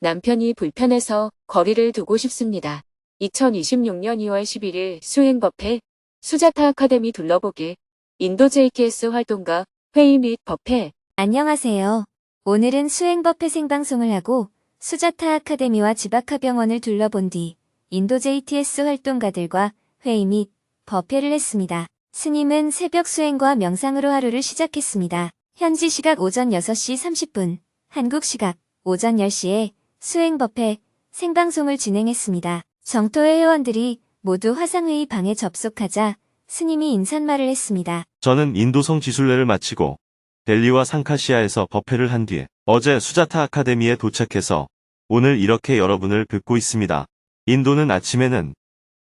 남편이 불편해서 거리를 두고 싶습니다. 2026년 2월 11일 수행법회 수자타 아카데미 둘러보기 인도 JKS 활동가 회의 및 법회. 안녕하세요. 오늘은 수행법회 생방송을 하고 수자타 아카데미와 지바카병원을 둘러본 뒤 인도 JTS 활동가들과 회의 및 법회를 했습니다. 스님은 새벽 수행과 명상으로 하루를 시작했습니다. 현지 시각 오전 6시 30분, 한국 시각 오전 10시에 수행법회 생방송을 진행했습니다. 정토회 회원들이 모두 화상회의 방에 접속하자 스님이 인사말을 했습니다. 저는 인도성 지순례를 마치고 델리와 상카시아에서 법회를 한 뒤에 어제 수자타 아카데미에 도착해서 오늘 이렇게 여러분을 뵙고 있습니다. 인도는 아침에는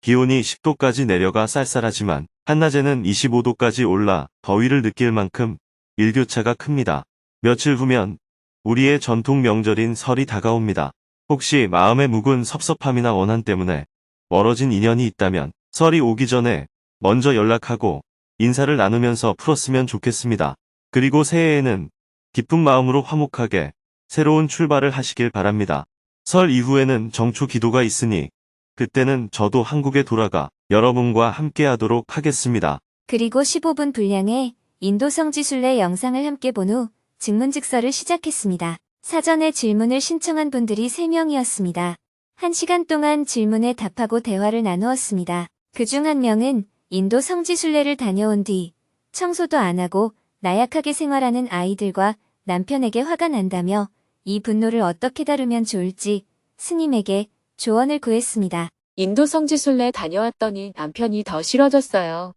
기온이 10도까지 내려가 쌀쌀하지만 한낮에는 25도까지 올라 더위를 느낄 만큼 일교차가 큽니다. 며칠 후면 우리의 전통 명절인 설이 다가옵니다. 혹시 마음에 묵은 섭섭함이나 원한 때문에 멀어진 인연이 있다면 설이 오기 전에 먼저 연락하고 인사를 나누면서 풀었으면 좋겠습니다. 그리고 새해에는 기쁜 마음으로 화목하게 새로운 출발을 하시길 바랍니다. 설 이후에는 정초 기도가 있으니 그때는 저도 한국에 돌아가 여러분과 함께 하도록 하겠습니다. 그리고 15분 분량의 인도 성지순례 영상을 함께 본 후 증문즉서를 시작했습니다. 사전에 질문을 신청한 분들이 3명이었습니다. 1시간 동안 질문에 답하고 대화를 나누었습니다. 그중 한 명은 인도 성지순례를 다녀온 뒤 청소도 안 하고 나약하게 생활하는 아이들과 남편에게 화가 난다며 이 분노를 어떻게 다루면 좋을지 스님에게 조언을 구했습니다. 인도 성지순례 다녀왔더니 남편이 더 싫어졌어요.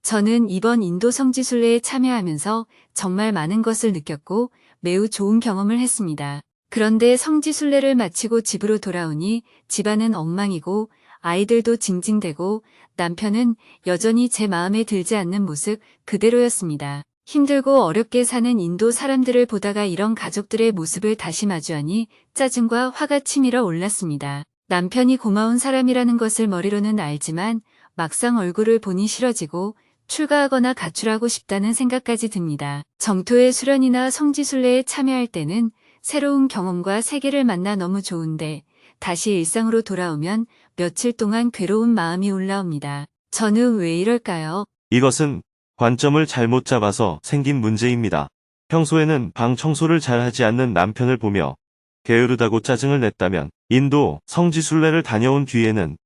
저는 이번 인도 성지순례에 참여하면서 정말 많은 것을 느꼈고 매우 좋은 경험을 했습니다. 그런데 성지순례를 마치고 집으로 돌아오니 집안은 엉망이고 아이들도 징징대고 남편은 여전히 제 마음에 들지 않는 모습 그대로였습니다. 힘들고 어렵게 사는 인도 사람들을 보다가 이런 가족들의 모습을 다시 마주하니 짜증과 화가 치밀어 올랐습니다. 남편이 고마운 사람이라는 것을 머리로는 알지만 막상 얼굴을 보니 싫어지고 출가하거나 가출하고 싶다는 생각까지 듭니다. 정토의 수련이나 성지순례에 참여할 때는 새로운 경험과 세계를 만나 너무 좋은데 다시 일상으로 돌아오면 며칠 동안 괴로운 마음이 올라옵니다. 저는 왜 이럴까요? 이것은 관점을 잘못 잡아서 생긴 문제입니다. 평소에는 방 청소를 잘 하지 않는 남편을 보며 게으르다고 짜증을 냈다면 인도 성지순례를 다녀온 뒤에는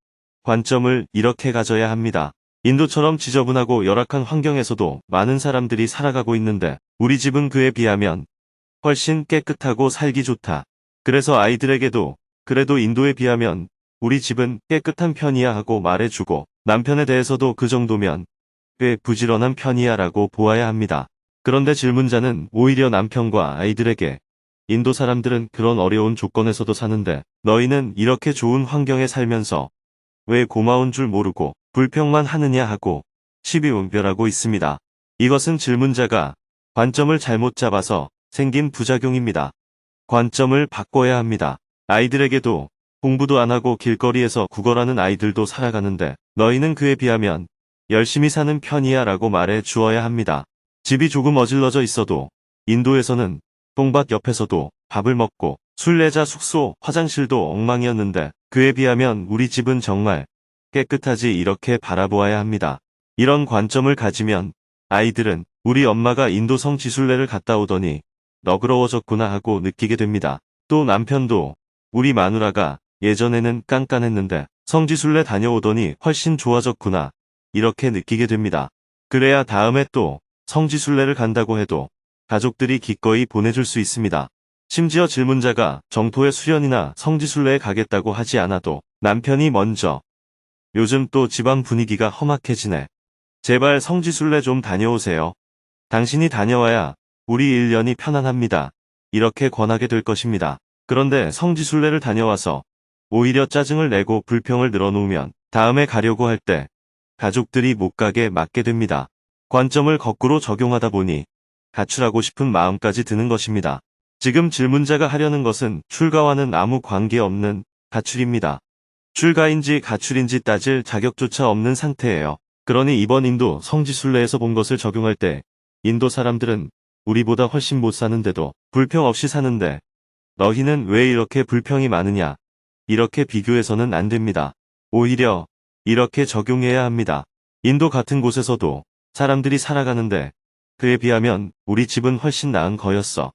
관점을 이렇게 가져야 합니다. 인도처럼 지저분하고 열악한 환경에서도 많은 사람들이 살아가고 있는데 우리 집은 그에 비하면 훨씬 깨끗하고 살기 좋다. 그래서 아이들에게도 그래도 인도에 비하면 우리 집은 깨끗한 편이야 하고 말해주고 남편에 대해서도 그 정도면 꽤 부지런한 편이야 라고 보아야 합니다. 그런데 질문자는 오히려 남편과 아이들에게 인도 사람들은 그런 어려운 조건에서도 사는데 너희는 이렇게 좋은 환경에 살면서 왜 고마운 줄 모르고 불평만 하느냐 하고 시비운별하고 있습니다. 이것은 질문자가 관점을 잘못 잡아서 생긴 부작용입니다. 관점을 바꿔야 합니다. 아이들에게도 공부도 안 하고 길거리에서 구걸하는 아이들도 살아가는데 너희는 그에 비하면 열심히 사는 편이야 라고 말해 주어야 합니다. 집이 조금 어질러져 있어도 인도에서는 똥밭 옆에서도 밥을 먹고 순례자 숙소, 화장실도 엉망이었는데 그에 비하면 우리 집은 정말 깨끗하지 이렇게 바라보아야 합니다. 이런 관점을 가지면 아이들은 우리 엄마가 인도 성지순례를 갔다 오더니 너그러워졌구나 하고 느끼게 됩니다. 또 남편도 우리 마누라가 예전에는 깐깐했는데 성지순례 다녀오더니 훨씬 좋아졌구나 이렇게 느끼게 됩니다. 그래야 다음에 또 성지순례를 간다고 해도 가족들이 기꺼이 보내줄 수 있습니다. 심지어 질문자가 정토의 수련이나 성지순례에 가겠다고 하지 않아도 남편이 먼저 요즘 또 집안 분위기가 험악해지네. 제발 성지순례 좀 다녀오세요. 당신이 다녀와야 우리 1년이 편안합니다. 이렇게 권하게 될 것입니다. 그런데 성지순례를 다녀와서 오히려 짜증을 내고 불평을 늘어놓으면 다음에 가려고 할 때 가족들이 못 가게 막게 됩니다. 관점을 거꾸로 적용하다 보니 가출하고 싶은 마음까지 드는 것입니다. 지금 질문자가 하려는 것은 출가와는 아무 관계없는 가출입니다. 출가인지 가출인지 따질 자격조차 없는 상태예요. 그러니 이번 인도 성지순례에서 본 것을 적용할 때 인도 사람들은 우리보다 훨씬 못 사는데도 불평 없이 사는데 너희는 왜 이렇게 불평이 많으냐? 이렇게 비교해서는 안 됩니다. 오히려 이렇게 적용해야 합니다. 인도 같은 곳에서도 사람들이 살아가는데 그에 비하면 우리 집은 훨씬 나은 거였어.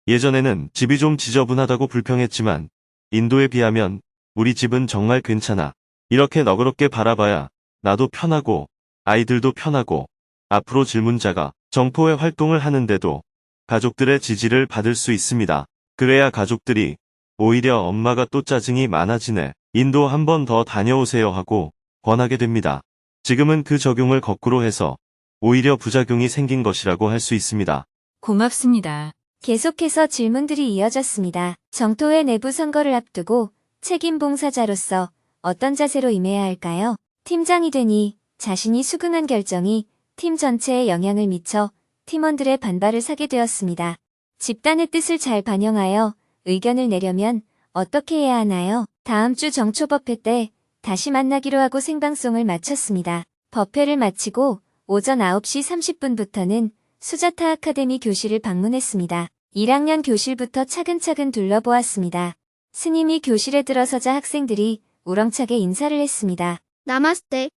예전에는 집이 좀 지저분하다고 불평했지만 인도에 비하면 우리 집은 정말 괜찮아. 이렇게 너그럽게 바라봐야 나도 편하고 아이들도 편하고 앞으로 질문자가 정포회 활동을 하는데도 가족들의 지지를 받을 수 있습니다. 그래야 가족들이 오히려 엄마가 또 짜증이 많아지네. 인도 한 번 더 다녀오세요 하고 권하게 됩니다. 지금은 그 적용을 거꾸로 해서 오히려 부작용이 생긴 것이라고 할 수 있습니다. 고맙습니다. 계속해서 질문들이 이어졌습니다. 정토회 내부 선거를 앞두고 책임 봉사자로서 어떤 자세로 임해야 할까요? 팀장이 되니 자신이 수긍한 결정이 팀 전체에 영향을 미쳐 팀원들의 반발을 사게 되었습니다. 집단의 뜻을 잘 반영하여 의견을 내려면 어떻게 해야 하나요? 다음 주 정초법회 때 다시 만나기로 하고 생방송을 마쳤습니다. 법회를 마치고 오전 9시 30분부터는 수자타 아카데미 교실을 방문했습니다. 1학년 교실부터 차근차근 둘러보았습니다. 스님이 교실에 들어서자 학생들이 우렁차게 인사를 했습니다. 나마스테.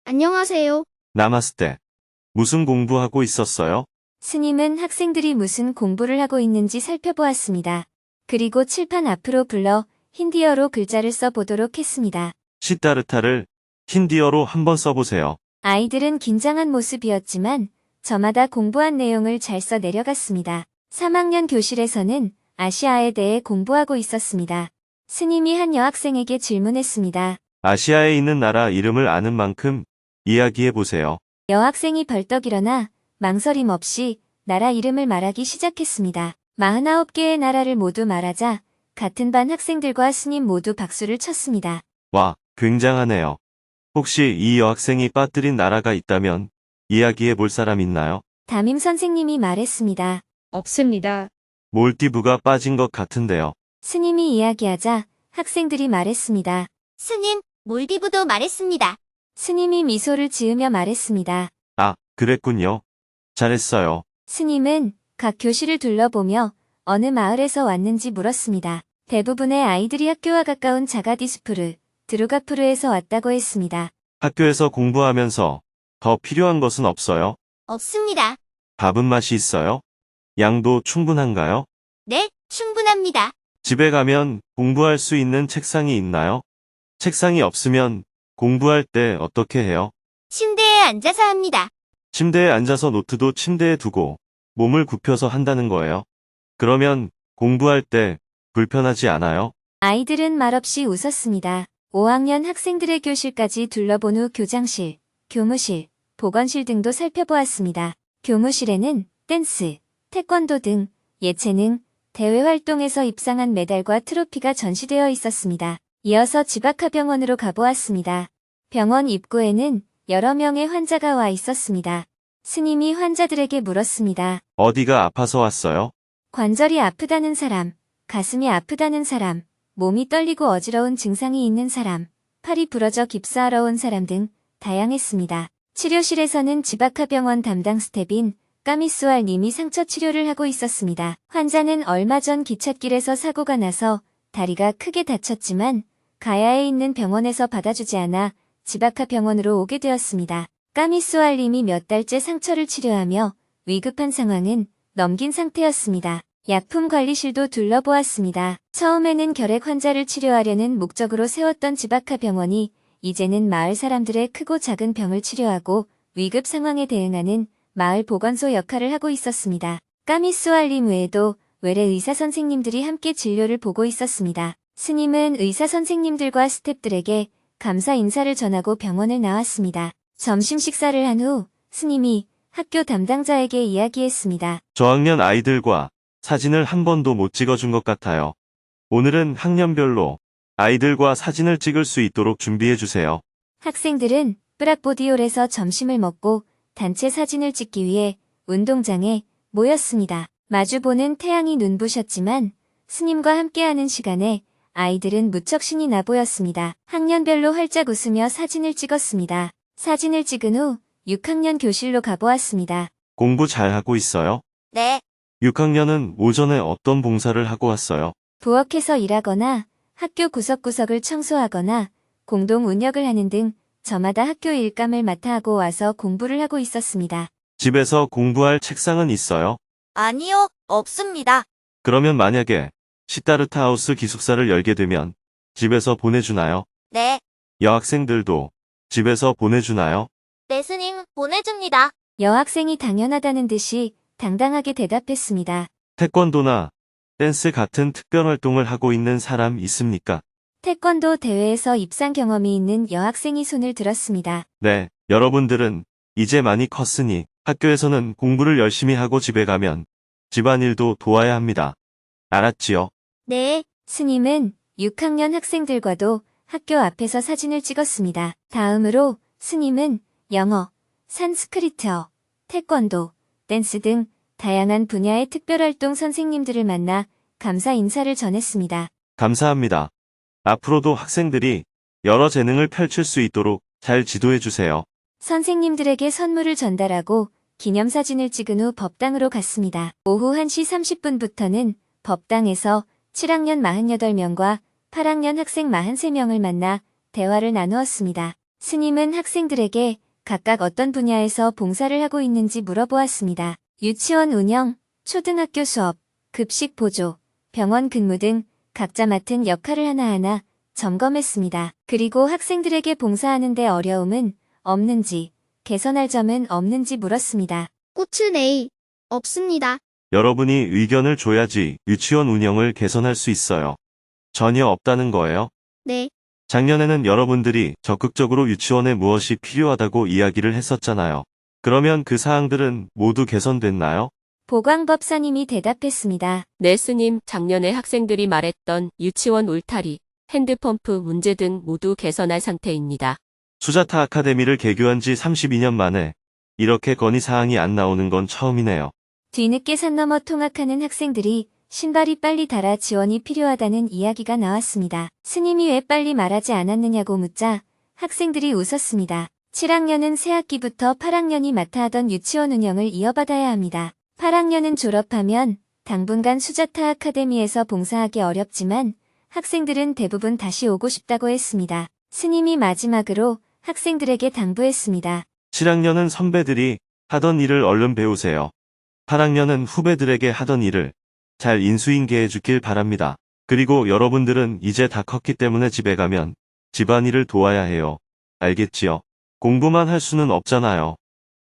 안녕하세요. 나마스테. 무슨 공부하고 있었어요? 스님은 학생들이 무슨 공부를 하고 있는지 살펴보았습니다. 그리고 칠판 앞으로 불러 힌디어로 글자를 써보도록 했습니다. 시타르타를 힌디어로 한번 써보세요. 아이들은 긴장한 모습이었지만 저마다 공부한 내용을 잘 써 내려갔습니다. 3학년 교실에서는 아시아에 대해 공부하고 있었습니다. 스님이 한 여학생에게 질문했습니다. 아시아에 있는 나라 이름을 아는 만큼 이야기해보세요. 여학생이 벌떡 일어나 망설임 없이 나라 이름을 말하기 시작했습니다. 49개의 나라를 모두 말하자 같은 반 학생들과 스님 모두 박수를 쳤습니다. 와, 굉장하네요. 혹시 이 여학생이 빠뜨린 나라가 있다면 이야기해볼 사람 있나요? 담임 선생님이 말했습니다. 없습니다. 몰디브가 빠진 것 같은데요. 스님이 이야기하자 학생들이 말했습니다. 스님, 몰디브도 말했습니다. 스님이 미소를 지으며 말했습니다. 아, 그랬군요. 잘했어요. 스님은 각 교실을 둘러보며 어느 마을에서 왔는지 물었습니다. 대부분의 아이들이 학교와 가까운 자가디스푸르, 드루가푸르에서 왔다고 했습니다. 학교에서 공부하면서 더 필요한 것은 없어요? 없습니다. 밥은 맛이 있어요? 양도 충분한가요? 네, 충분합니다. 집에 가면 공부할 수 있는 책상이 있나요? 책상이 없으면 공부할 때 어떻게 해요? 침대에 앉아서 합니다. 침대에 앉아서 노트도 침대에 두고 몸을 굽혀서 한다는 거예요. 그러면 공부할 때 불편하지 않아요? 아이들은 말없이 웃었습니다. 5학년 학생들의 교실까지 둘러본 후 교장실, 교무실, 보건실 등도 살펴보았습니다. 교무실에는 댄스, 태권도 등 예체능, 대외 활동에서 입상한 메달과 트로피가 전시되어 있었습니다. 이어서 지바카병원으로 가보았습니다. 병원 입구에는 여러 명의 환자가 와 있었습니다. 스님이 환자들에게 물었습니다. 어디가 아파서 왔어요? 관절이 아프다는 사람, 가슴이 아프다는 사람, 몸이 떨리고 어지러운 증상이 있는 사람, 팔이 부러져 깁스하러 온 사람 등 다양했습니다. 치료실에서는 지바카병원 담당 스텝인 까미스왈 님이 상처 치료를 하고 있었습니다. 환자는 얼마 전 기찻길에서 사고가 나서 다리가 크게 다쳤지만 가야에 있는 병원에서 받아주지 않아 지바카 병원으로 오게 되었습니다. 까미스왈 님이 몇 달째 상처를 치료하며 위급한 상황은 넘긴 상태였습니다. 약품 관리실도 둘러보았습니다. 처음에는 결핵 환자를 치료하려는 목적으로 세웠던 지바카 병원이 이제는 마을 사람들의 크고 작은 병을 치료하고 위급 상황에 대응하는 마을 보건소 역할을 하고 있었습니다. 까미스왈 님 외에도 외래 의사 선생님들이 함께 진료를 보고 있었습니다. 스님은 의사 선생님들과 스태프들에게 감사 인사를 전하고 병원을 나왔습니다. 점심 식사를 한 후 스님이 학교 담당자에게 이야기했습니다. 저학년 아이들과 사진을 한 번도 못 찍어준 것 같아요. 오늘은 학년별로 아이들과 사진을 찍을 수 있도록 준비해주세요. 학생들은 뿌락보디올에서 점심을 먹고 단체 사진을 찍기 위해 운동장에 모였습니다. 마주보는 태양이 눈부셨지만 스님과 함께하는 시간에 아이들은 무척 신이 나 보였습니다. 학년별로 활짝 웃으며 사진을 찍었습니다. 사진을 찍은 후 6학년 교실로 가보았습니다. 공부 잘하고 있어요? 네. 6학년은 오전에 어떤 봉사를 하고 왔어요? 부엌에서 일하거나 학교 구석구석을 청소하거나 공동 운역을 하는 등 저마다 학교 일감을 맡아 하고 와서 공부를 하고 있었습니다. 집에서 공부할 책상은 있어요? 아니요, 없습니다. 그러면 만약에 시타르타 하우스 기숙사를 열게 되면 집에서 보내주나요? 네. 여학생들도 집에서 보내주나요? 네, 스님, 보내줍니다. 여학생이 당연하다는 듯이 당당하게 대답했습니다. 태권도나 댄스 같은 특별 활동을 하고 있는 사람 있습니까? 태권도 대회에서 입상 경험이 있는 여학생이 손을 들었습니다. 네, 여러분들은 이제 많이 컸으니 학교에서는 공부를 열심히 하고 집에 가면 집안일도 도와야 합니다. 알았지요? 네. 스님은 6학년 학생들과도 학교 앞에서 사진을 찍었습니다. 다음으로 스님은 영어, 산스크리트어, 태권도, 댄스 등 다양한 분야의 특별활동 선생님들을 만나 감사 인사를 전했습니다. 감사합니다. 앞으로도 학생들이 여러 재능을 펼칠 수 있도록 잘 지도해 주세요. 선생님들에게 선물을 전달하고 기념사진을 찍은 후 법당으로 갔습니다. 오후 1시 30분부터는 법당에서 7학년 48명과 8학년 학생 43명을 만나 대화를 나누었습니다. 스님은 학생들에게 각각 어떤 분야에서 봉사를 하고 있는지 물어보았습니다. 유치원 운영, 초등학교 수업, 급식 보조, 병원 근무 등 각자 맡은 역할을 하나하나 점검했습니다. 그리고 학생들에게 봉사하는 데 어려움은 없는지, 개선할 점은 없는지 물었습니다. 꽃은 A. 없습니다. 여러분이 의견을 줘야지 유치원 운영을 개선할 수 있어요. 전혀 없다는 거예요? 네. 작년에는 여러분들이 적극적으로 유치원에 무엇이 필요하다고 이야기를 했었잖아요. 그러면 그 사항들은 모두 개선됐나요? 보광법사님이 대답했습니다. 네, 스님, 작년에 학생들이 말했던 유치원 울타리, 핸드펌프 문제 등 모두 개선할 상태입니다. 수자타 아카데미를 개교한 지 32년 만에 이렇게 건의사항이 안 나오는 건 처음이네요. 뒤늦게 산 넘어 통학하는 학생들이 신발이 빨리 닳아 지원이 필요하다는 이야기가 나왔습니다. 스님이 왜 빨리 말하지 않았느냐고 묻자 학생들이 웃었습니다. 7학년은 새학기부터 8학년이 맡아 하던 유치원 운영을 이어받아야 합니다. 8학년은 졸업하면 당분간 수자타 아카데미에서 봉사하기 어렵지만 학생들은 대부분 다시 오고 싶다고 했습니다. 스님이 마지막으로 학생들에게 당부했습니다. 7학년은 선배들이 하던 일을 얼른 배우세요. 8학년은 후배들에게 하던 일을 잘 인수인계해 주길 바랍니다. 그리고 여러분들은 이제 다 컸기 때문에 집에 가면 집안일을 도와야 해요. 알겠지요? 공부만 할 수는 없잖아요.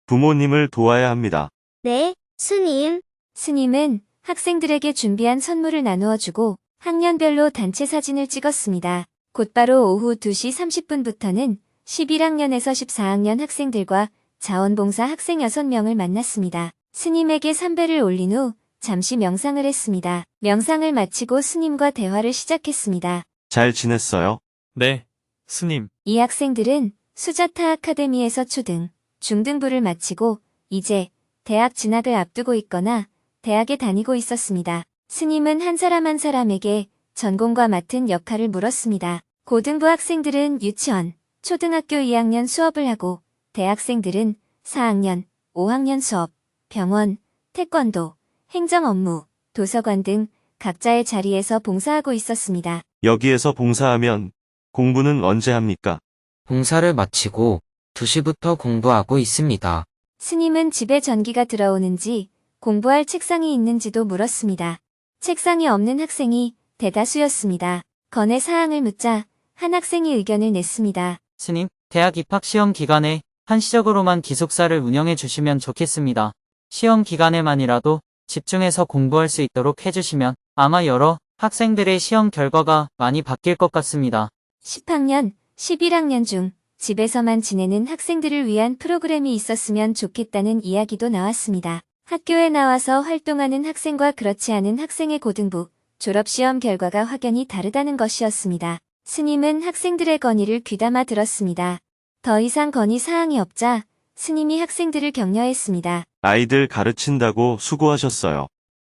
부모님을 도와야 합니다. 네, 스님. 스님은 학생들에게 준비한 선물을 나누어 주고 학년별로 단체 사진을 찍었습니다. 곧바로 오후 2시 30분부터는 11학년에서 14학년 학생들과 자원봉사 학생 6명을 만났습니다. 스님에게 삼배를 올린 후 잠시 명상을 했습니다. 명상을 마치고 스님과 대화를 시작했습니다. 잘 지냈어요? 네, 스님. 이 학생들은 수자타 아카데미에서 초등, 중등부를 마치고 이제 대학 진학을 앞두고 있거나 대학에 다니고 있었습니다. 스님은 한 사람 한 사람에게 전공과 맡은 역할을 물었습니다. 고등부 학생들은 유치원, 초등학교 2학년 수업을 하고 대학생들은 4학년, 5학년 수업, 병원, 태권도, 행정 업무, 도서관 등 각자의 자리에서 봉사하고 있었습니다. 여기에서 봉사하면 공부는 언제 합니까? 봉사를 마치고 2시부터 공부하고 있습니다. 스님은 집에 전기가 들어오는지 공부할 책상이 있는지도 물었습니다. 책상이 없는 학생이 대다수였습니다. 건의 사항을 묻자 한 학생이 의견을 냈습니다. 스님, 대학 입학 시험 기간에 한시적으로만 기숙사를 운영해 주시면 좋겠습니다. 시험 기간에만이라도 집중해서 공부할 수 있도록 해주시면 아마 여러 학생들의 시험 결과가 많이 바뀔 것 같습니다. 10학년, 11학년 중 집에서만 지내는 학생들을 위한 프로그램이 있었으면 좋겠다는 이야기도 나왔습니다. 학교에 나와서 활동하는 학생과 그렇지 않은 학생의 고등부, 졸업시험 결과가 확연히 다르다는 것이었습니다. 스님은 학생들의 건의를 귀담아 들었습니다. 더 이상 건의 사항이 없자 스님이 학생들을 격려했습니다. 아이들 가르친다고 수고하셨어요.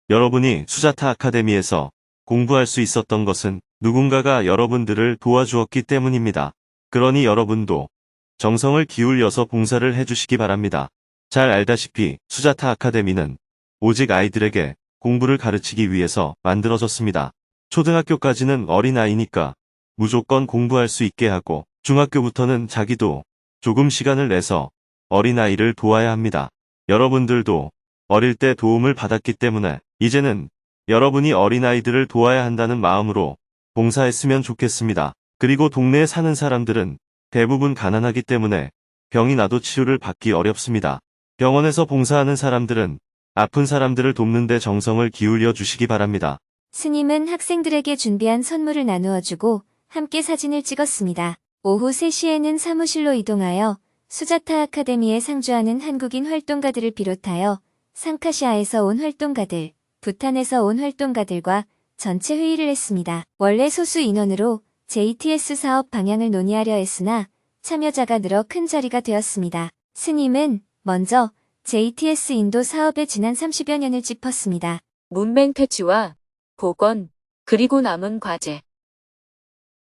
여러분이 수자타 아카데미에서 공부할 수 있었던 것은 누군가가 여러분들을 도와주었기 때문입니다. 그러니 여러분도 정성을 기울여서 봉사를 해주시기 바랍니다. 잘 알다시피 수자타 아카데미는 오직 아이들에게 공부를 가르치기 위해서 만들어졌습니다. 초등학교까지는 어린아이니까 무조건 공부할 수 있게 하고 중학교부터는 자기도 조금 시간을 내서 어린아이를 도와야 합니다. 여러분들도 어릴 때 도움을 받았기 때문에 이제는 여러분이 어린아이들을 도와야 한다는 마음으로 봉사했으면 좋겠습니다. 그리고 동네에 사는 사람들은 대부분 가난하기 때문에 병이 나도 치료를 받기 어렵습니다. 병원에서 봉사하는 사람들은 아픈 사람들을 돕는 데 정성을 기울여 주시기 바랍니다. 스님은 학생들에게 준비한 선물을 나누어주고 함께 사진을 찍었습니다. 오후 3시에는 사무실로 이동하여 수자타 아카데미에 상주하는 한국인 활동가들을 비롯하여 상카시아에서 온 활동가들, 부탄에서 온 활동가들과 전체 회의를 했습니다. 원래 소수 인원으로 JTS 사업 방향을 논의하려 했으나 참여자가 늘어 큰 자리가 되었습니다. 스님은 먼저 JTS 인도 사업의 지난 30여 년을 짚었습니다. 문맹 퇴치와 복원, 그리고 남은 과제.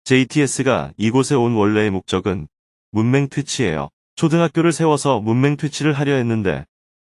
JTS가 이곳에 온 원래의 목적은 문맹 퇴치예요. 초등학교를 세워서 문맹 퇴치를 하려 했는데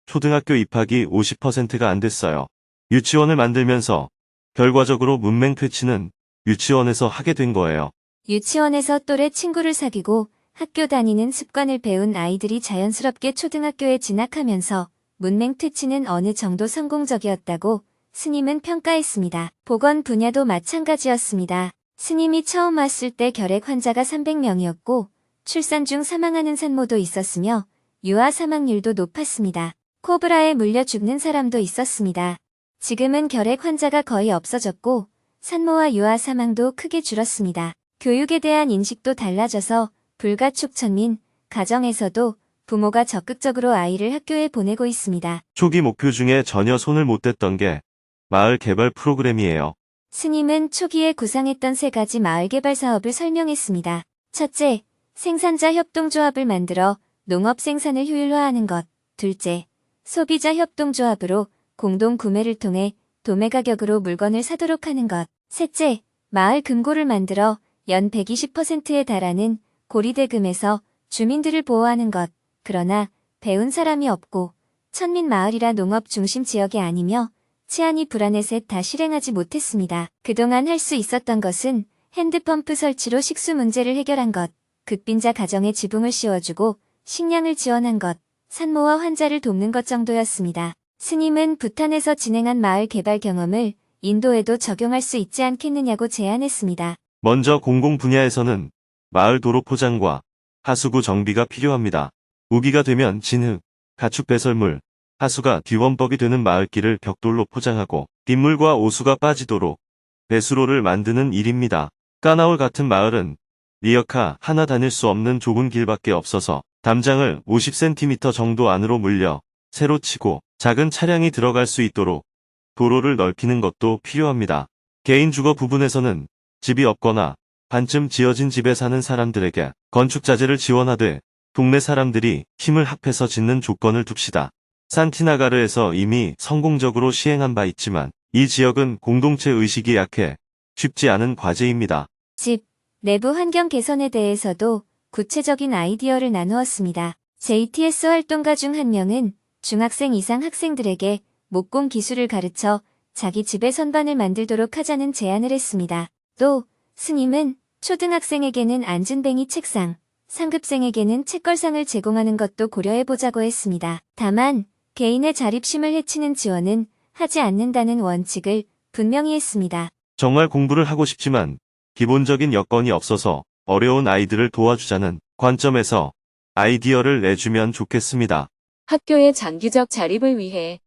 초등학교 입학이 50%가 안 됐어요. 유치원을 만들면서 결과적으로 문맹 퇴치는 유치원에서 하게 된 거예요. 유치원에서 또래 친구를 사귀고 학교 다니는 습관을 배운 아이들이 자연스럽게 초등학교에 진학하면서 문맹 퇴치는 어느 정도 성공적이었다고 스님은 평가했습니다. 보건 분야도 마찬가지였습니다. 스님이 처음 왔을 때 결핵 환자가 300명이었고 출산 중 사망하는 산모도 있었으며 유아 사망률도 높았습니다. 코브라에 물려 죽는 사람도 있었습니다. 지금은 결핵 환자가 거의 없어졌고 산모와 유아 사망도 크게 줄었습니다. 교육에 대한 인식도 달라져서 불가촉천민, 가정에서도 부모가 적극적으로 아이를 학교에 보내고 있습니다. 초기 목표 중에 전혀 손을 못 댔던 게 마을 개발 프로그램이에요. 스님은 초기에 구상했던 3가지 마을 개발 사업을 설명했습니다. 첫째, 생산자 협동조합을 만들어 농업 생산을 효율화하는 것. 둘째, 소비자 협동조합으로 공동 구매를 통해 도매 가격으로 물건을 사도록 하는 것. 셋째, 마을 금고를 만들어 연 120%에 달하는 고리대금에서 주민들을 보호하는 것. 그러나 배운 사람이 없고 천민 마을이라 농업 중심 지역이 아니며 치안이 불안해서 다 실행하지 못했습니다. 그동안 할 수 있었던 것은 핸드펌프 설치로 식수 문제를 해결한 것, 극빈자 가정에 지붕을 씌워주고 식량을 지원한 것, 산모와 환자를 돕는 것 정도였습니다. 스님은 부탄에서 진행한 마을 개발 경험을 인도에도 적용할 수 있지 않겠느냐고 제안했습니다. 먼저 공공 분야에서는 마을 도로 포장과 하수구 정비가 필요합니다. 우기가 되면 진흙, 가축 배설물, 하수가 뒤범벅이 되는 마을길을 벽돌로 포장하고 빗물과 오수가 빠지도록 배수로를 만드는 일입니다. 까나올 같은 마을은 리어카 하나 다닐 수 없는 좁은 길밖에 없어서 담장을 50cm 정도 안으로 물려 새로 치고 작은 차량이 들어갈 수 있도록 도로를 넓히는 것도 필요합니다. 개인 주거 부분에서는 집이 없거나 반쯤 지어진 집에 사는 사람들에게 건축자재를 지원하되 동네 사람들이 힘을 합해서 짓는 조건을 둡시다. 산티나가르에서 이미 성공적으로 시행한 바 있지만 이 지역은 공동체 의식이 약해 쉽지 않은 과제입니다. 집, 내부 환경 개선에 대해서도 구체적인 아이디어를 나누었습니다. JTS 활동가 중 한 명은 중학생 이상 학생들에게 목공 기술을 가르쳐 자기 집에 선반을 만들도록 하자는 제안을 했습니다. 또 스님은 초등학생에게는 앉은뱅이 책상, 상급생에게는 책걸상을 제공하는 것도 고려해보자고 했습니다. 다만 개인의 자립심을 해치는 지원은 하지 않는다는 원칙을 분명히 했습니다. 정말 공부를 하고 싶지만 기본적인 여건이 없어서 어려운 아이들을 도와주자는 관점에서 아이디어를 내주면 좋겠습니다. 학교의 장기적 자립을 위해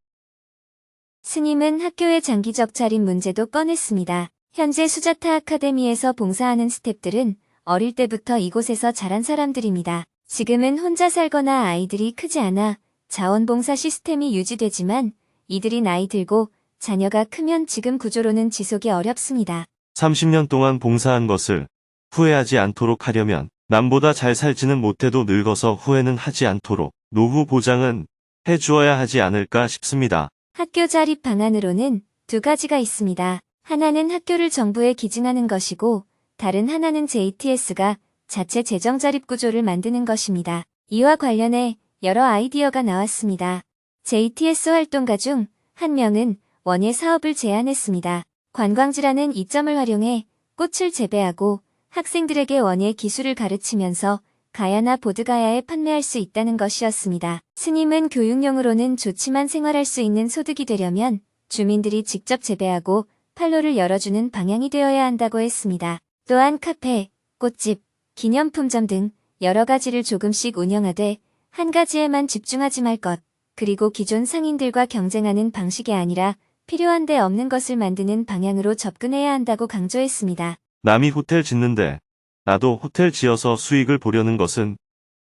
스님은 학교의 장기적 자립 문제도 꺼냈습니다. 현재 수자타 아카데미에서 봉사하는 스태프들은 어릴 때부터 이곳에서 자란 사람들입니다. 지금은 혼자 살거나 아이들이 크지 않아 자원봉사 시스템이 유지되지만 이들이 나이 들고 자녀가 크면 지금 구조로는 지속이 어렵습니다. 30년 동안 봉사한 것을 후회하지 않도록 하려면 남보다 잘 살지는 못해도 늙어서 후회는 하지 않도록 노후 보장은 해주어야 하지 않을까 싶습니다. 학교 자립 방안으로는 두 가지가 있습니다. 하나는 학교를 정부에 기증하는 것이고 다른 하나는 JTS가 자체 재정 자립 구조를 만드는 것입니다. 이와 관련해 여러 아이디어가 나왔습니다. JTS 활동가 중 한 명은 원예 사업을 제안했습니다. 관광지라는 이점을 활용해 꽃을 재배하고 학생들에게 원예 기술을 가르치면서 가야나 보드가야에 판매할 수 있다는 것이었습니다. 스님은 교육용으로는 좋지만 생활할 수 있는 소득이 되려면 주민들이 직접 재배하고 판로를 열어주는 방향이 되어야 한다고 했습니다. 또한 카페, 꽃집, 기념품점 등 여러 가지를 조금씩 운영하되 한 가지에만 집중하지 말 것, 그리고 기존 상인들과 경쟁하는 방식이 아니라 필요한데 없는 것을 만드는 방향으로 접근해야 한다고 강조했습니다. 남이 호텔 짓는데 나도 호텔 지어서 수익을 보려는 것은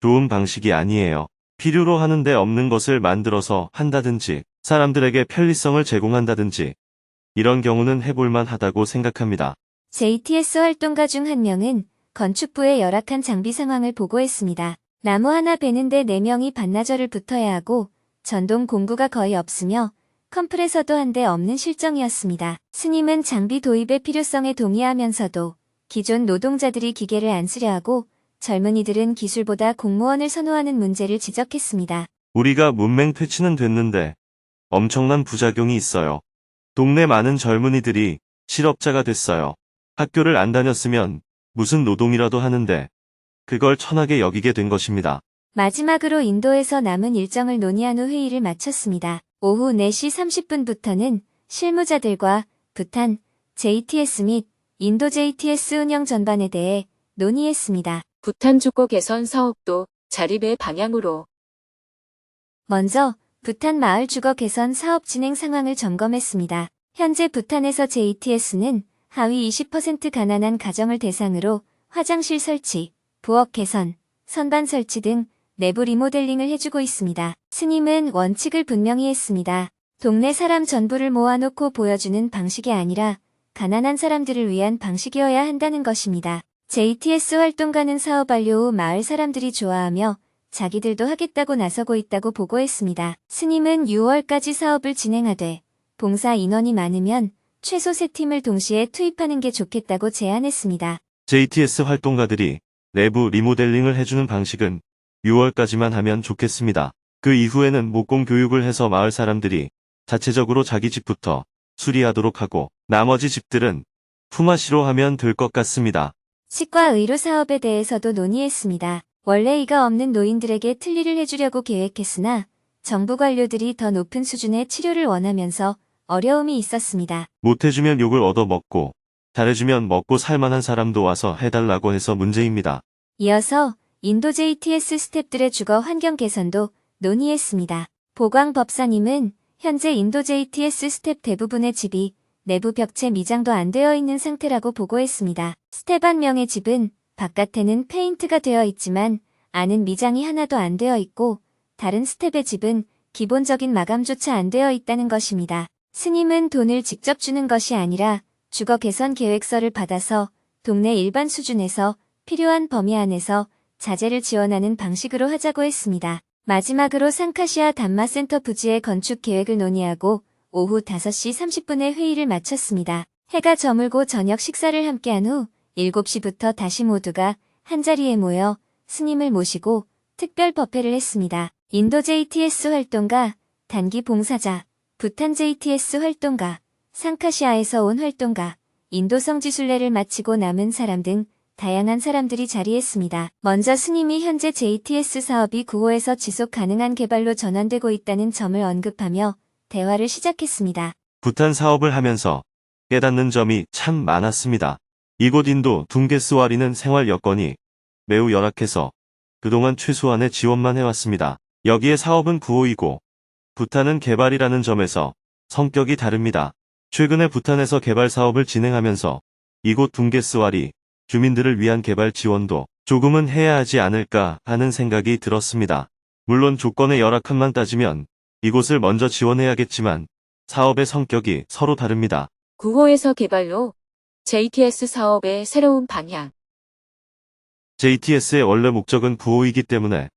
좋은 방식이 아니에요. 필요로 하는데 없는 것을 만들어서 한다든지 사람들에게 편리성을 제공한다든지 이런 경우는 해볼만 하다고 생각합니다. JTS 활동가 중 한 명은 건축부의 열악한 장비 상황을 보고했습니다. 나무 하나 베는데 4명이 반나절을 붙어야 하고 전동 공구가 거의 없으며 컴프레서도 한 대 없는 실정이었습니다. 스님은 장비 도입의 필요성에 동의하면서도 기존 노동자들이 기계를 안 쓰려 하고 젊은이들은 기술보다 공무원을 선호하는 문제를 지적했습니다. 우리가 문맹 퇴치는 됐는데 엄청난 부작용이 있어요. 동네 많은 젊은이들이 실업자가 됐어요. 학교를 안 다녔으면 무슨 노동이라도 하는데 그걸 천하게 여기게 된 것입니다. 마지막으로 인도에서 남은 일정을 논의한 후 회의를 마쳤습니다. 오후 4시 30분부터는 실무자들과 부탄, JTS 및 인도 JTS 운영 전반에 대해 논의했습니다. 부탄 주거 개선 사업도 자립의 방향으로 먼저 부탄 마을 주거 개선 사업 진행 상황을 점검했습니다. 현재 부탄에서 JTS는 하위 20% 가난한 가정을 대상으로 화장실 설치, 부엌 개선, 선반 설치 등 내부 리모델링을 해주고 있습니다. 스님은 원칙을 분명히 했습니다. 동네 사람 전부를 모아놓고 보여주는 방식이 아니라 가난한 사람들을 위한 방식이어야 한다는 것입니다. JTS 활동가는 사업 완료 후 마을 사람들이 좋아하며 자기들도 하겠다고 나서고 있다고 보고했습니다. 스님은 6월까지 사업을 진행하되 봉사 인원이 많으면 최소 3팀을 동시에 투입하는 게 좋겠다고 제안했습니다. JTS 활동가들이 내부 리모델링을 해주는 방식은 6월까지만 하면 좋겠습니다. 그 이후에는 목공 교육을 해서 마을 사람들이 자체적으로 자기 집부터 수리하도록 하고 나머지 집들은 품앗이로 하면 될 것 같습니다. 치과 의료 사업에 대해서도 논의했습니다. 원래 이가 없는 노인들에게 틀니를 해주려고 계획했으나 정부 관료들이 더 높은 수준의 치료를 원하면서 어려움이 있었습니다. 못해주면 욕을 얻어먹고 잘해주면 먹고 살만한 사람도 와서 해달라고 해서 문제입니다. 이어서 인도 JTS 스탭들의 주거 환경 개선도 논의했습니다. 보광 법사님은 현재 인도 JTS 스텝 대부분의 집이 내부 벽체 미장도 안 되어 있는 상태라고 보고했습니다. 스텝 한 명의 집은 바깥에는 페인트가 되어 있지만 안은 미장이 하나도 안 되어 있고 다른 스텝의 집은 기본적인 마감조차 안 되어 있다는 것입니다. 스님은 돈을 직접 주는 것이 아니라 주거 개선 계획서를 받아서 동네 일반 수준에서 필요한 범위 안에서 자재를 지원하는 방식으로 하자고 했습니다. 마지막으로 상카시아 단마센터 부지의 건축 계획을 논의하고 오후 5시 30분에 회의를 마쳤습니다. 해가 저물고 저녁 식사를 함께한 후 7시부터 다시 모두가 한자리에 모여 스님을 모시고 특별 법회를 했습니다. 인도 JTS 활동가, 단기 봉사자, 부탄 JTS 활동가, 상카시아에서 온 활동가, 인도 성지순례를 마치고 남은 사람 등 다양한 사람들이 자리했습니다. 먼저 스님이 현재 JTS 사업이 구호에서 지속 가능한 개발로 전환되고 있다는 점을 언급하며 대화를 시작했습니다. 부탄 사업을 하면서 깨닫는 점이 참 많았습니다. 이곳 인도 둥게스와리는 생활 여건이 매우 열악해서 그동안 최소한의 지원만 해왔습니다. 여기에 사업은 구호이고 부탄은 개발이라는 점에서 성격이 다릅니다. 최근에 부탄에서 개발 사업을 진행하면서 이곳 둥게스와리 주민들을 위한 개발 지원도 조금은 해야 하지 않을까 하는 생각이 들었습니다. 물론 조건의 열악함만 따지면 이곳을 먼저 지원해야겠지만 사업의 성격이 서로 다릅니다. 구호에서 개발로 JTS 사업의 새로운 방향. JTS의 원래 목적은 구호이기 때문에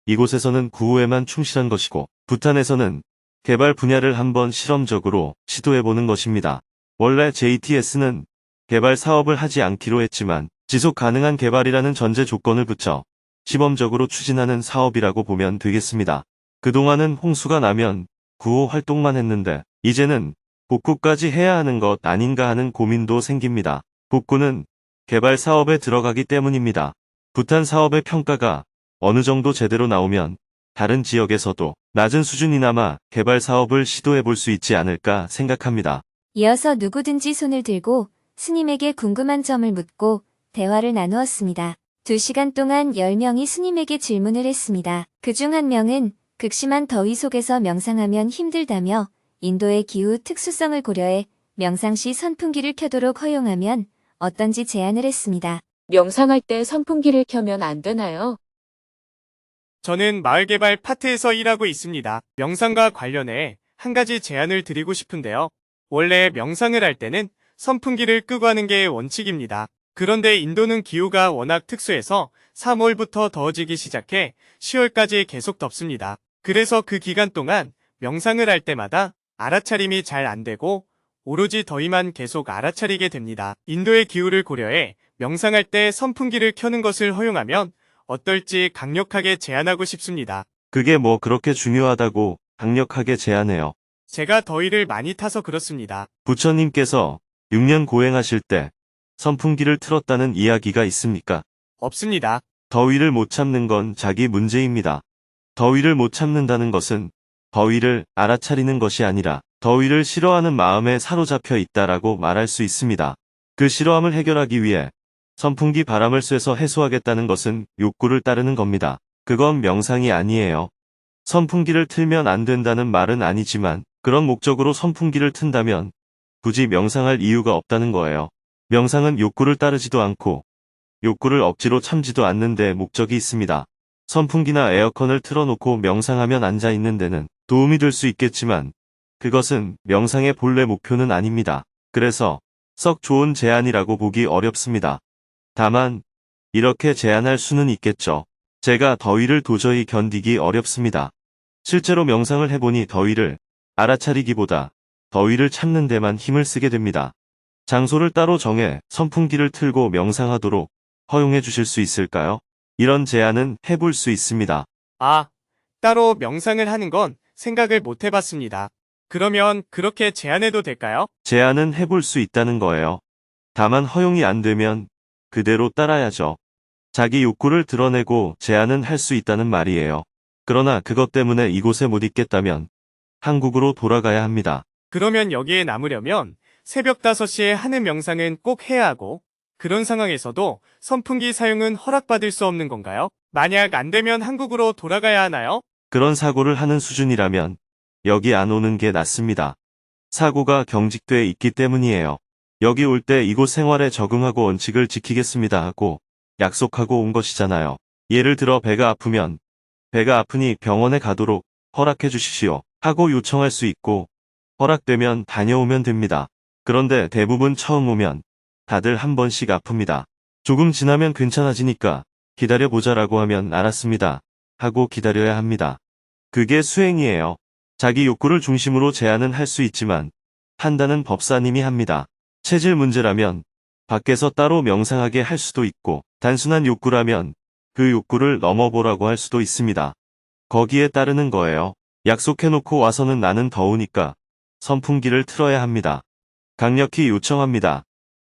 이곳에서는 구호에만 충실한 것이고 부탄에서는 개발 분야를 한번 실험적으로 시도해보는 것입니다. 원래 JTS는 개발 사업을 하지 않기로 했지만 지속 가능한 개발이라는 전제 조건을 붙여 시범적으로 추진하는 사업이라고 보면 되겠습니다. 그동안은 홍수가 나면 구호 활동만 했는데 이제는 복구까지 해야 하는 것 아닌가 하는 고민도 생깁니다. 복구는 개발 사업에 들어가기 때문입니다. 부탄 사업의 평가가 어느 정도 제대로 나오면 다른 지역에서도 낮은 수준이나마 개발 사업을 시도해 볼 수 있지 않을까 생각합니다. 이어서 누구든지 손을 들고 스님에게 궁금한 점을 묻고 대화를 나누었습니다. 2시간 동안 10명이 스님에게 질문을 했습니다. 그중 한 명은 극심한 더위 속에서 명상하면 힘들다며 인도의 기후 특수성을 고려해 명상 시 선풍기를 켜도록 허용하면 어떤지 제안을 했습니다. 명상할 때 선풍기를 켜면 안 되나요? 저는 마을개발 파트에서 일하고 있습니다. 명상과 관련해 한 가지 제안을 드리고 싶은데요. 원래 명상을 할 때는 선풍기를 끄고 하는 게 원칙입니다. 그런데 인도는 기후가 워낙 특수해서 3월부터 더워지기 시작해 10월까지 계속 덥습니다. 그래서 그 기간 동안 명상을 할 때마다 알아차림이 잘 안 되고 오로지 더위만 계속 알아차리게 됩니다. 인도의 기후를 고려해 명상할 때 선풍기를 켜는 것을 허용하면 어떨지 강력하게 제안하고 싶습니다. 그게 뭐 그렇게 중요하다고 강력하게 제안해요. 제가 더위를 많이 타서 그렇습니다. 부처님께서 6년 고행하실 때 선풍기를 틀었다는 이야기가 있습니까? 없습니다. 더위를 못 참는 건 자기 문제입니다. 더위를 못 참는다는 것은 더위를 알아차리는 것이 아니라 더위를 싫어하는 마음에 사로잡혀 있다라고 말할 수 있습니다. 그 싫어함을 해결하기 위해 선풍기 바람을 쐬서 해소하겠다는 것은 욕구를 따르는 겁니다. 그건 명상이 아니에요. 선풍기를 틀면 안 된다는 말은 아니지만 그런 목적으로 선풍기를 튼다면 굳이 명상할 이유가 없다는 거예요. 명상은 욕구를 따르지도 않고 욕구를 억지로 참지도 않는데 목적이 있습니다. 선풍기나 에어컨을 틀어놓고 명상하면 앉아있는 데는 도움이 될 수 있겠지만 그것은 명상의 본래 목표는 아닙니다. 그래서 썩 좋은 제안이라고 보기 어렵습니다. 다만 이렇게 제안할 수는 있겠죠. 제가 더위를 도저히 견디기 어렵습니다. 실제로 명상을 해보니 더위를 알아차리기보다 더위를 참는 데만 힘을 쓰게 됩니다. 장소를 따로 정해 선풍기를 틀고 명상하도록 허용해 주실 수 있을까요? 이런 제안은 해볼 수 있습니다. 아, 따로 명상을 하는 건 생각을 못 해봤습니다. 그러면 그렇게 제안해도 될까요? 제안은 해볼 수 있다는 거예요. 다만 허용이 안 되면 그대로 따라야죠. 자기 욕구를 드러내고 제안은 할 수 있다는 말이에요. 그러나 그것 때문에 이곳에 못 있겠다면 한국으로 돌아가야 합니다. 그러면 여기에 남으려면 새벽 5시에 하는 명상은 꼭 해야 하고 그런 상황에서도 선풍기 사용은 허락받을 수 없는 건가요? 만약 안 되면 한국으로 돌아가야 하나요? 그런 사고를 하는 수준이라면 여기 안 오는 게 낫습니다. 사고가 경직돼 있기 때문이에요. 여기 올 때 이곳 생활에 적응하고 원칙을 지키겠습니다 하고 약속하고 온 것이잖아요. 예를 들어 배가 아프면 배가 아프니 병원에 가도록 허락해 주십시오 하고 요청할 수 있고 허락되면 다녀오면 됩니다. 그런데 대부분 처음 오면 다들 한 번씩 아픕니다. 조금 지나면 괜찮아지니까 기다려보자라고 하면 알았습니다 하고 기다려야 합니다. 그게 수행이에요. 자기 욕구를 중심으로 제안은 할 수 있지만 판단은 법사님이 합니다. 체질 문제라면 밖에서 따로 명상하게 할 수도 있고 단순한 욕구라면 그 욕구를 넘어보라고 할 수도 있습니다. 거기에 따르는 거예요. 약속해놓고 와서는 나는 더우니까 선풍기를 틀어야 합니다. 강력히 요청합니다.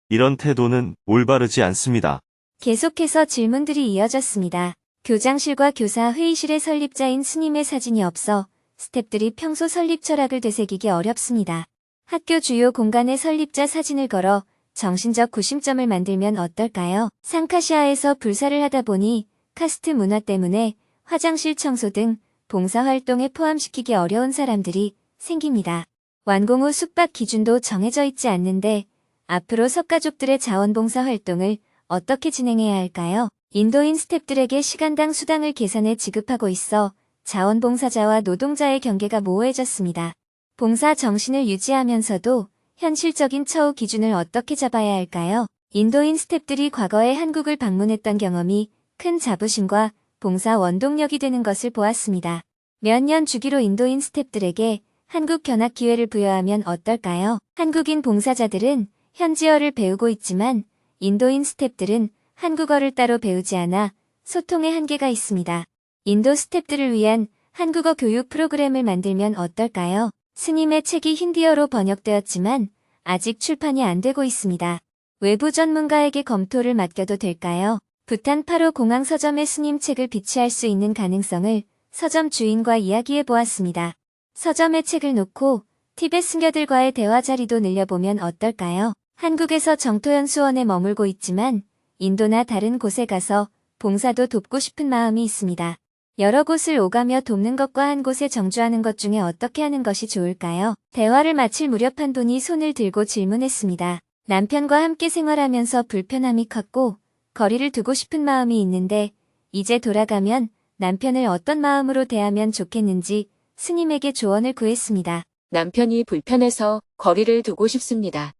이런 태도는 올바르지 않습니다. 계속해서 질문들이 이어졌습니다. 교장실과 교사 회의실의 설립자인 스님의 사진이 없어 스태프들이 평소 설립 철학을 되새기기 어렵습니다. 학교 주요 공간에 설립자 사진을 걸어 정신적 구심점을 만들면 어떨까요? 상카시아에서 불사를 하다 보니 카스트 문화 때문에 화장실 청소 등 봉사활동에 포함시키기 어려운 사람들이 생깁니다. 완공 후 숙박 기준도 정해져 있지 않는데 앞으로 석가족들의 자원봉사 활동을 어떻게 진행해야 할까요? 인도인 스태프들에게 시간당 수당을 계산해 지급하고 있어 자원봉사자와 노동자의 경계가 모호해졌습니다. 봉사 정신을 유지하면서도 현실적인 처우 기준을 어떻게 잡아야 할까요? 인도인 스태프들이 과거에 한국을 방문했던 경험이 큰 자부심과 봉사 원동력이 되는 것을 보았습니다. 몇 년 주기로 인도인 스태프들에게 한국 견학 기회를 부여하면 어떨까요? 한국인 봉사자들은 현지어를 배우고 있지만 인도인 스탭들은 한국어를 따로 배우지 않아 소통에 한계가 있습니다. 인도 스탭들을 위한 한국어 교육 프로그램을 만들면 어떨까요? 스님의 책이 힌디어로 번역되었지만 아직 출판이 안 되고 있습니다. 외부 전문가에게 검토를 맡겨도 될까요? 부탄 8호 공항 서점에 스님 책을 비치할 수 있는 가능성을 서점 주인과 이야기해 보았습니다. 서점에 책을 놓고 티베트 승려들과의 대화 자리도 늘려보면 어떨까요? 한국에서 정토연수원에 머물고 있지만 인도나 다른 곳에 가서 봉사도 돕고 싶은 마음이 있습니다. 여러 곳을 오가며 돕는 것과 한 곳에 정주하는 것 중에 어떻게 하는 것이 좋을까요? 대화를 마칠 무렵 한 분이 손을 들고 질문했습니다. 남편과 함께 생활하면서 불편함이 컸고 거리를 두고 싶은 마음이 있는데 이제 돌아가면 남편을 어떤 마음으로 대하면 좋겠는지 스님에게 조언을 구했습니다. 남편이 불편해서 거리를 두고 싶습니다.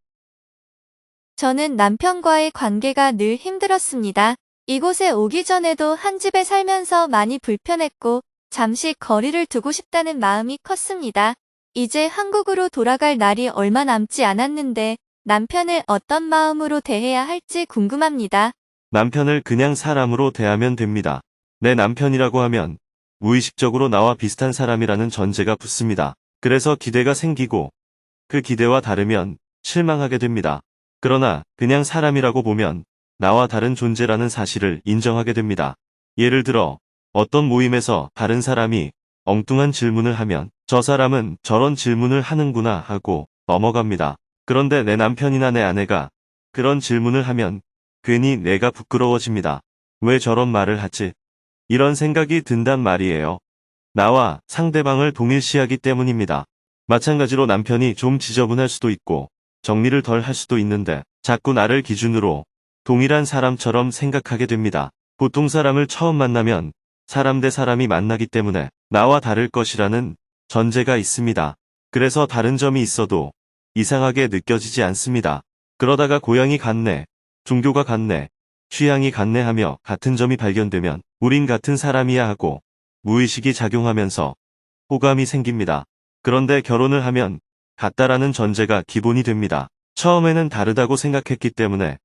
저는 남편과의 관계가 늘 힘들었습니다. 이곳에 오기 전에도 한 집에 살면서 많이 불편했고 잠시 거리를 두고 싶다는 마음이 컸습니다. 이제 한국으로 돌아갈 날이 얼마 남지 않았는데 남편을 어떤 마음으로 대해야 할지 궁금합니다. 남편을 그냥 사람으로 대하면 됩니다. 내 남편이라고 하면 무의식적으로 나와 비슷한 사람이라는 전제가 붙습니다. 그래서 기대가 생기고 그 기대와 다르면 실망하게 됩니다. 그러나 그냥 사람이라고 보면 나와 다른 존재라는 사실을 인정하게 됩니다. 예를 들어 어떤 모임에서 다른 사람이 엉뚱한 질문을 하면 저 사람은 저런 질문을 하는구나 하고 넘어갑니다. 그런데 내 남편이나 내 아내가 그런 질문을 하면 괜히 내가 부끄러워집니다. 왜 저런 말을 하지? 이런 생각이 든단 말이에요. 나와 상대방을 동일시하기 때문입니다. 마찬가지로 남편이 좀 지저분할 수도 있고 정리를 덜 할 수도 있는데 자꾸 나를 기준으로 동일한 사람처럼 생각하게 됩니다. 보통 사람을 처음 만나면 사람 대 사람이 만나기 때문에 나와 다를 것이라는 전제가 있습니다. 그래서 다른 점이 있어도 이상하게 느껴지지 않습니다. 그러다가 고향이 같네, 종교가 같네, 취향이 같네 하며 같은 점이 발견되면 우린 같은 사람이야 하고 무의식이 작용하면서 호감이 생깁니다. 그런데 결혼을 하면 같다라는 전제가 기본이 됩니다. 처음에는 다르다고 생각했기 때문에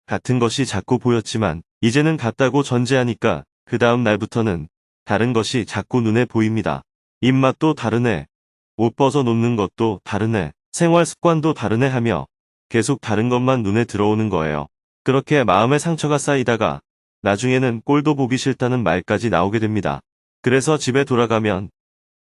같은 것이 자꾸 보였지만 이제는 같다고 전제하니까 그 다음 날부터는 다른 것이 자꾸 눈에 보입니다. 입맛도 다르네, 옷 벗어 놓는 것도 다르네, 생활 습관도 다르네 하며 계속 다른 것만 눈에 들어오는 거예요. 그렇게 마음의 상처가 쌓이다가 나중에는 꼴도 보기 싫다는 말까지 나오게 됩니다. 그래서 집에 돌아가면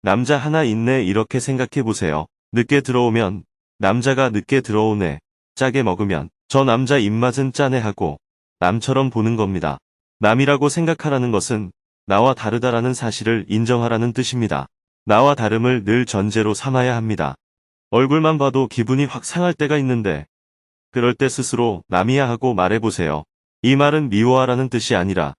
남자 하나 있네 이렇게 생각해 보세요. 늦게 들어오면 남자가 늦게 들어오네, 짜게 먹으면 저 남자 입맛은 짜네 하고 남처럼 보는 겁니다. 남이라고 생각하라는 것은 나와 다르다라는 사실을 인정하라는 뜻입니다. 나와 다름을 늘 전제로 삼아야 합니다. 얼굴만 봐도 기분이 확 상할 때가 있는데 그럴 때 스스로 남이야 하고 말해보세요. 이 말은 미워하라는 뜻이 아니라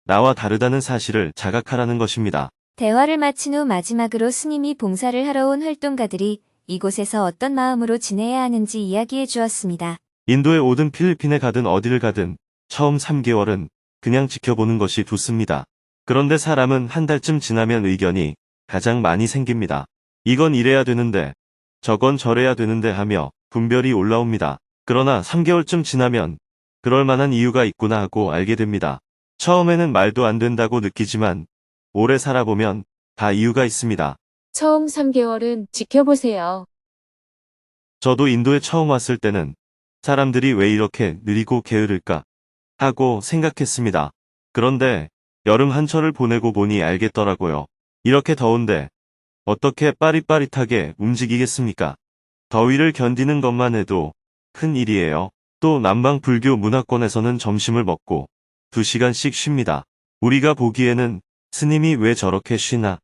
나와 다르다는 사실을 자각하라는 것입니다. 대화를 마친 후 마지막으로 스님이 봉사를 하러 온 활동가들이 이곳에서 어떤 마음으로 지내야 하는지 이야기해 주었습니다. 인도에 오든 필리핀에 가든 어디를 가든 처음 3개월은 그냥 지켜보는 것이 좋습니다. 그런데 사람은 한 달쯤 지나면 의견이 가장 많이 생깁니다. 이건 이래야 되는데 저건 저래야 되는데 하며 분별이 올라옵니다. 그러나 3개월쯤 지나면 그럴 만한 이유가 있구나 하고 알게 됩니다. 처음에는 말도 안 된다고 느끼지만 오래 살아보면 다 이유가 있습니다. 처음 3개월은 지켜보세요. 저도 인도에 처음 왔을 때는 사람들이 왜 이렇게 느리고 게으를까 하고 생각했습니다. 그런데 여름 한철을 보내고 보니 알겠더라고요. 이렇게 더운데 어떻게 빠릿빠릿하게 움직이겠습니까? 더위를 견디는 것만 해도 큰 일이에요. 또 남방 불교 문화권에서는 점심을 먹고 2시간씩 쉽니다. 우리가 보기에는 스님이 왜 저렇게 쉬나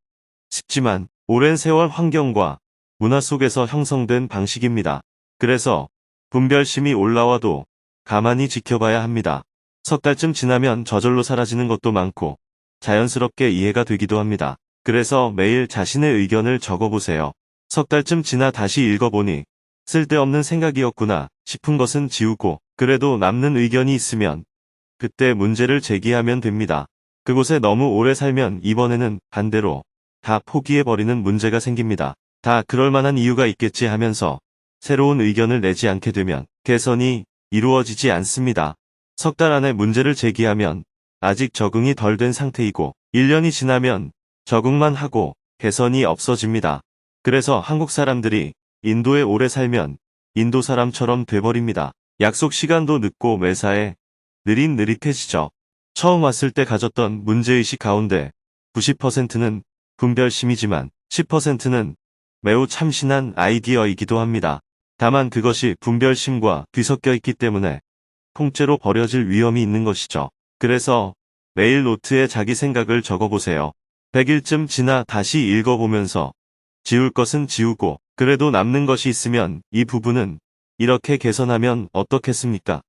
싶지만 오랜 세월 환경과 문화 속에서 형성된 방식입니다. 그래서 분별심이 올라와도 가만히 지켜봐야 합니다. 석 달쯤 지나면 저절로 사라지는 것도 많고 자연스럽게 이해가 되기도 합니다. 그래서 매일 자신의 의견을 적어보세요. 석 달쯤 지나 다시 읽어보니 쓸데없는 생각이었구나 싶은 것은 지우고 그래도 남는 의견이 있으면 그때 문제를 제기하면 됩니다. 그곳에 너무 오래 살면 이번에는 반대로 다 포기해버리는 문제가 생깁니다. 다 그럴 만한 이유가 있겠지 하면서 새로운 의견을 내지 않게 되면 개선이 이루어지지 않습니다. 석 달 안에 문제를 제기하면 아직 적응이 덜 된 상태이고 1년이 지나면 적응만 하고 개선이 없어집니다. 그래서 한국 사람들이 인도에 오래 살면 인도 사람처럼 돼버립니다. 약속 시간도 늦고 매사에 느릿느릿해지죠. 처음 왔을 때 가졌던 문제의식 가운데 90%는 분별심이지만 10%는 매우 참신한 아이디어이기도 합니다. 다만 그것이 분별심과 뒤섞여 있기 때문에 통째로 버려질 위험이 있는 것이죠. 그래서 매일 노트에 자기 생각을 적어보세요. 100일쯤 지나 다시 읽어보면서 지울 것은 지우고 그래도 남는 것이 있으면 이 부분은 이렇게 개선하면 어떻겠습니까?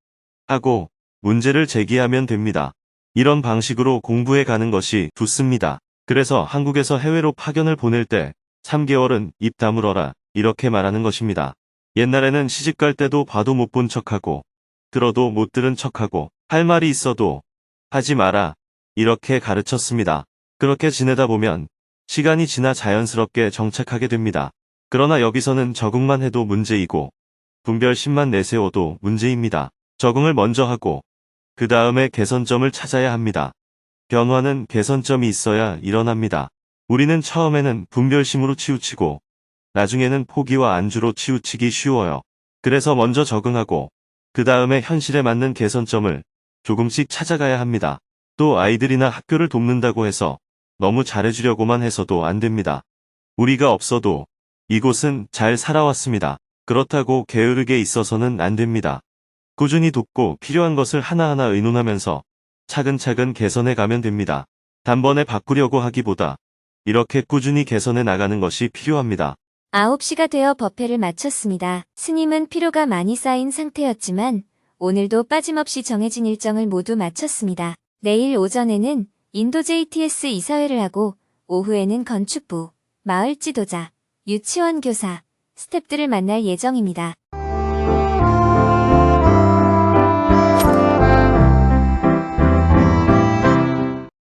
하고 문제를 제기하면 됩니다. 이런 방식으로 공부해 가는 것이 좋습니다. 그래서 한국에서 해외로 파견을 보낼 때 3개월은 입 다물어라 이렇게 말하는 것입니다. 옛날에는 시집갈 때도 봐도 못 본 척하고 들어도 못 들은 척하고 할 말이 있어도 하지 마라 이렇게 가르쳤습니다. 그렇게 지내다 보면 시간이 지나 자연스럽게 정착하게 됩니다. 그러나 여기서는 적응만 해도 문제이고 분별심만 내세워도 문제입니다. 적응을 먼저 하고 그 다음에 개선점을 찾아야 합니다. 변화는 개선점이 있어야 일어납니다. 우리는 처음에는 분별심으로 치우치고 나중에는 포기와 안주로 치우치기 쉬워요. 그래서 먼저 적응하고 그 다음에 현실에 맞는 개선점을 조금씩 찾아가야 합니다. 또 아이들이나 학교를 돕는다고 해서 너무 잘해주려고만 해서도 안 됩니다. 우리가 없어도 이곳은 잘 살아왔습니다. 그렇다고 게으르게 있어서는 안 됩니다. 꾸준히 돕고 필요한 것을 하나하나 의논하면서 차근차근 개선해 가면 됩니다. 단번에 바꾸려고 하기보다 이렇게 꾸준히 개선해 나가는 것이 필요합니다. 9시가 되어 법회를 마쳤습니다. 스님은 피로가 많이 쌓인 상태였지만 오늘도 빠짐없이 정해진 일정을 모두 마쳤습니다. 내일 오전에는 인도 JTS 이사회를 하고 오후에는 건축부, 마을 지도자, 유치원 교사, 스태프들을 만날 예정입니다.